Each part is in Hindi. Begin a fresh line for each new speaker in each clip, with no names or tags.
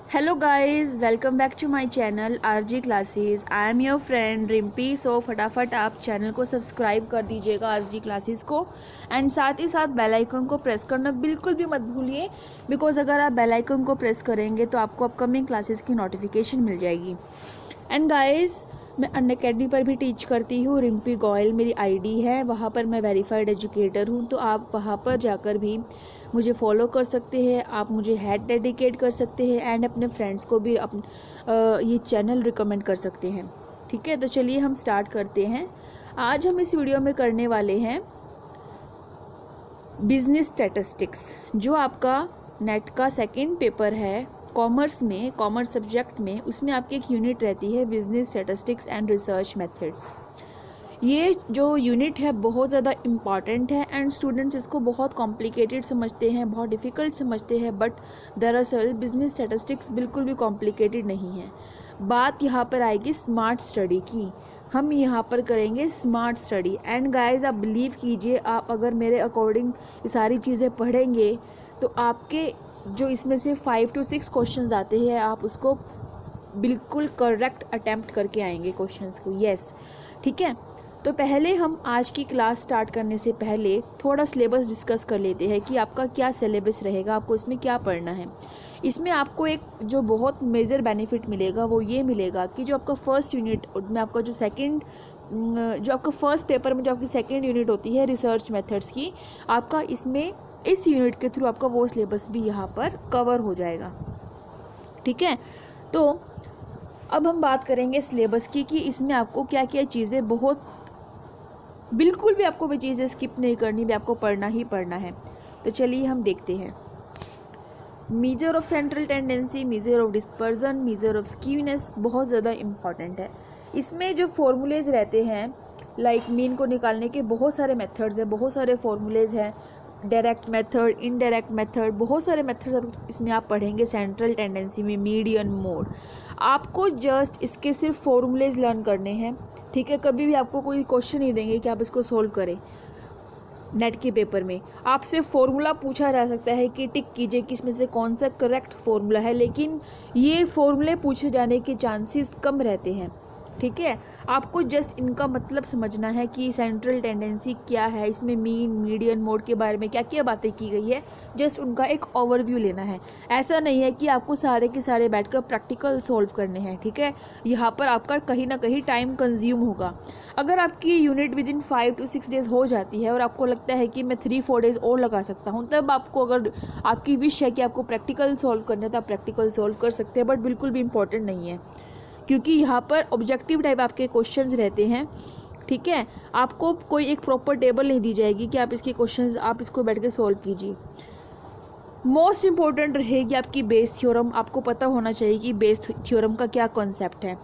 Hello guys, welcome back to my channel RG classes. I am your friend Rimpi. So फटाफट आप चैनल को सब्सक्राइब कर दीजिएगा आरजी क्लासेस को, एंड साथ ही साथ बेल आइकन को प्रेस करना बिल्कुल भी मत भूलिए, बिकॉज अगर आप बेल आइकन को प्रेस करेंगे तो आपको अपकमिंग क्लासेस की नोटिफिकेशन मिल जाएगी। एंड गाइस, मैं अनअकैडमी पर भी टीच करती हूँ। रिम्पी गोयल मेरी आईडी है, वहाँ पर मैं वेरीफाइड एजुकेटर हूँ, तो आप वहाँ पर जाकर भी मुझे फॉलो कर सकते हैं। आप मुझे हेड डेडिकेट कर सकते हैं एंड अपने फ्रेंड्स को भी ये चैनल रिकमेंड कर सकते हैं। ठीक है, तो चलिए हम स्टार्ट करते हैं। आज हम इस वीडियो में करने वाले हैं बिजनेस स्टैटिस्टिक्स, जो आपका नेट का सेकंड पेपर है कॉमर्स में, कॉमर्स सब्जेक्ट में। उसमें आपकी एक यूनिट रहती है business statistics and research methods. ये जो यूनिट है बहुत ज़्यादा इम्पॉर्टेंट है एंड स्टूडेंट्स इसको बहुत कॉम्प्लिकेटेड समझते हैं, बहुत डिफ़िकल्ट समझते हैं, बट दरअसल बिजनेस स्टैटिस्टिक्स बिल्कुल भी कॉम्प्लिकेटेड नहीं है। बात यहाँ पर आएगी स्मार्ट स्टडी की। हम यहाँ पर करेंगे स्मार्ट स्टडी। एंड गाइस, आप बिलीव कीजिए, आप अगर मेरे अकॉर्डिंग ये सारी चीज़ें पढ़ेंगे तो आपके जो इसमें से 5 to 6 क्वेश्चंस आते हैं, आप उसको बिल्कुल करेक्ट अटैम्प्ट करके आएंगे क्वेश्चंस को। यस, ठीक है। तो पहले हम आज की क्लास स्टार्ट करने से पहले थोड़ा सिलेबस डिस्कस कर लेते हैं कि आपका क्या सिलेबस रहेगा, आपको इसमें क्या पढ़ना है। इसमें आपको एक जो बहुत मेजर बेनिफिट मिलेगा वो ये मिलेगा कि जो आपका फर्स्ट यूनिट में, आपका जो आपका फर्स्ट पेपर में जो आपकी सेकेंड यूनिट होती है रिसर्च मेथड्स की, आपका इसमें इस यूनिट के थ्रू आपका वो सिलेबस भी यहाँ पर कवर हो जाएगा। ठीक है, तो अब हम बात करेंगे सिलेबस की कि इसमें आपको क्या क्या चीज़ें, बहुत बिल्कुल भी आपको वो चीज़ें स्किप नहीं करनी, भी आपको पढ़ना ही पढ़ना है। तो चलिए हम देखते हैं। Measure of central tendency, measure of dispersion, measure of skewness बहुत ज़्यादा इम्पॉर्टेंट है। इसमें जो फॉर्मूलेज रहते हैं, लाइक मीन को निकालने के बहुत सारे मेथड्स हैं, बहुत सारे फॉर्मूलेज हैं, डायरेक्ट मेथड, इनडायरेक्ट मेथड, बहुत सारे मेथड्स इसमें आप पढ़ेंगे सेंट्रल टेंडेंसी में, मीडियन, मोड। आपको जस्ट इसके सिर्फ फॉर्मूलेज लर्न करने हैं। ठीक है, कभी भी आपको कोई क्वेश्चन नहीं देंगे कि आप इसको सोल्व करें। नेट के पेपर में आपसे फॉर्मूला पूछा जा सकता है कि टिक कीजिए कि इसमें से कौन सा करेक्ट फॉर्मूला है, लेकिन ये फॉर्मूले पूछे जाने के चांसेस कम रहते हैं। ठीक है, आपको जस्ट इनका मतलब समझना है कि सेंट्रल टेंडेंसी क्या है, इसमें मीन, मीडियन, मोड के बारे में क्या क्या बातें की गई है, जस्ट उनका एक ओवरव्यू लेना है। ऐसा नहीं है कि आपको सारे के सारे बैठकर प्रैक्टिकल सॉल्व करने हैं। ठीक है, यहाँ पर आपका कहीं ना कहीं टाइम कंज्यूम होगा। अगर आपकी unit with in 5 to 6 days हो जाती है और आपको लगता है कि मैं 3-4 डेज़ और लगा सकता हूँ, तब आपको, अगर आपकी विश है कि आपको प्रैक्टिकल सॉल्व करना है तो आप प्रैक्टिकल सॉल्व कर सकते हैं, बट बिल्कुल भी इम्पॉर्टेंट नहीं है, क्योंकि यहाँ पर ऑब्जेक्टिव टाइप आपके क्वेश्चंस रहते हैं। ठीक है, आपको कोई एक प्रॉपर टेबल नहीं दी जाएगी कि आप इसके क्वेश्चंस आप इसको बैठ के सॉल्व कीजिए। मोस्ट इंपॉर्टेंट रहेगी आपकी बेस थ्योरम। आपको पता होना चाहिए कि बेस थ्योरम का क्या कॉन्सेप्ट है।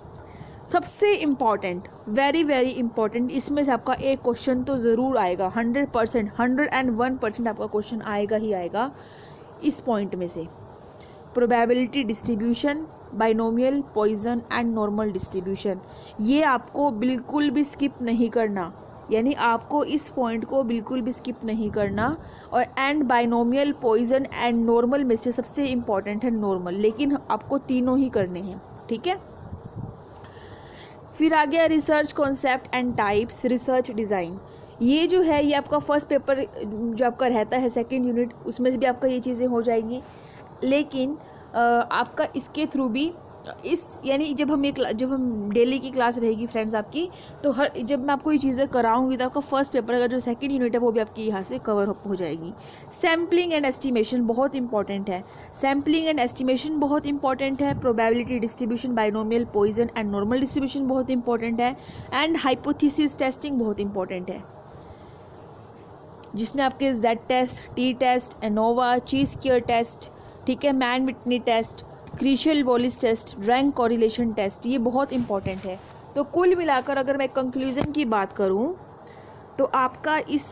सबसे इम्पॉर्टेंट, वेरी वेरी इंपॉर्टेंट, इसमें से आपका एक क्वेश्चन तो ज़रूर आएगा, 100%, 101% आपका क्वेश्चन आएगा ही आएगा इस पॉइंट में से। Probability distribution, binomial, Poisson and normal distribution, ये आपको बिल्कुल भी स्किप नहीं करना, यानी आपको इस पॉइंट को बिल्कुल भी स्किप नहीं करना। और and binomial, Poisson and normal में से सबसे इम्पॉर्टेंट है नॉर्मल, लेकिन आपको तीनों ही करने हैं। ठीक है, फिर आ गया research concept and types, research design. ये जो है ये आपका फर्स्ट पेपर जो आपका रहता है सेकेंड यूनिट, उसमें से भी आपका ये चीज़ें हो जाएंगी, लेकिन आपका इसके थ्रू भी यानी जब हम डेली की क्लास रहेगी फ्रेंड्स आपकी, तो जब मैं आपको ये चीज़ें कराऊंगी तो आपका फर्स्ट पेपर अगर जो सेकंड यूनिट है वो भी आपकी यहाँ से कवर हो जाएगी। सैम्पलिंग एंड एस्टिमेशन बहुत इंपॉर्टेंट है, सैम्पलिंग एंड एस्टिमेशन बहुत इंपॉर्टेंट है। Probability distribution, binomial, Poisson and normal distribution बहुत इंपॉर्टेंट है। एंड हाइपोथेसिस टेस्टिंग बहुत इंपॉर्टेंट है, जिसमें आपके Z test, T test, ANOVA, chi square test, ठीक है, Mann Whitney test, Kruskal Wallis test, rank correlation test, ये बहुत इंपॉर्टेंट है। तो कुल मिलाकर अगर मैं कंक्लूजन की बात करूं तो आपका इस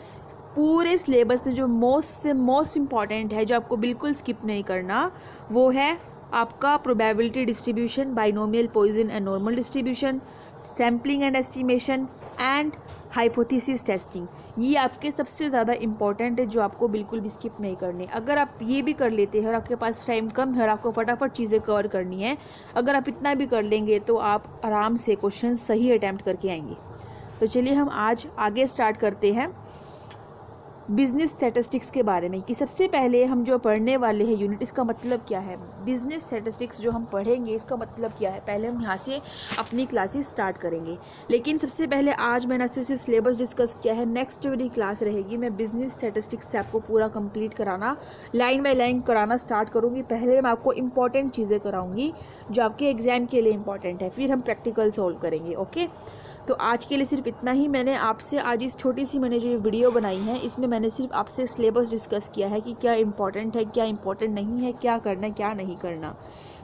पूरे सिलेबस में जो मोस्ट इम्पॉर्टेंट है, जो आपको बिल्कुल स्किप नहीं करना, वो है आपका probability distribution, binomial, Poisson and normal distribution, sampling and estimation and hypothesis testing. ये आपके सबसे ज़्यादा इम्पॉर्टेंट है, जो आपको बिल्कुल भी स्किप नहीं करने। अगर आप ये भी कर लेते हैं और आपके पास टाइम कम है और आपको फटाफट चीज़ें कवर करनी है, अगर आप इतना भी कर लेंगे तो आप आराम से क्वेश्चन सही अटैम्प्ट करके आएंगे। तो चलिए हम आज आगे स्टार्ट करते हैं बिजनेस स्टैटिस्टिक्स के बारे में, कि सबसे पहले हम जो पढ़ने वाले हैं यूनिट, इसका मतलब क्या है। बिजनेस स्टैटिस्टिक्स जो हम पढ़ेंगे इसका मतलब क्या है, पहले हम यहाँ से अपनी क्लासेस स्टार्ट करेंगे। लेकिन सबसे पहले आज मैंने सिर्फ सिलेबस डिस्कस किया है, नेक्स्ट मेरी क्लास रहेगी, मैं बिजनेस स्टैटिस्टिक्स से आपको पूरा कंप्लीट कराना, लाइन बाय लाइन कराना स्टार्ट करूँगी। पहले मैं आपको इंपॉर्टेंट चीज़ें कराऊँगी जो आपके एग्जाम के लिए इंपॉर्टेंट है, फिर हम प्रैक्टिकल सॉल्व करेंगे। ओके, तो आज के लिए सिर्फ इतना ही। मैंने आपसे आज इस छोटी सी मैंने जो ये वीडियो बनाई है, इसमें मैंने सिर्फ आपसे सिलेबस डिस्कस किया है कि क्या इंपॉर्टेंट है, क्या इंपॉर्टेंट नहीं है, क्या करना है, क्या नहीं करना।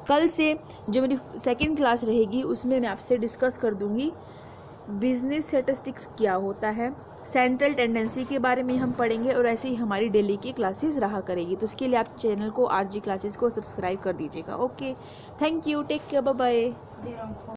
कल से जो मेरी सेकंड क्लास रहेगी उसमें मैं आपसे डिस्कस कर दूंगी बिजनेस स्टैटिस्टिक्स क्या होता है, सेंट्रल टेंडेंसी के बारे में हम पढ़ेंगे, और ऐसे ही हमारी डेली की क्लासेस रहा करेगी। तो उसके लिए आप चैनल को आरजी क्लासेस को सब्सक्राइब कर दीजिएगा। Okay, thank you, take care, bye bye.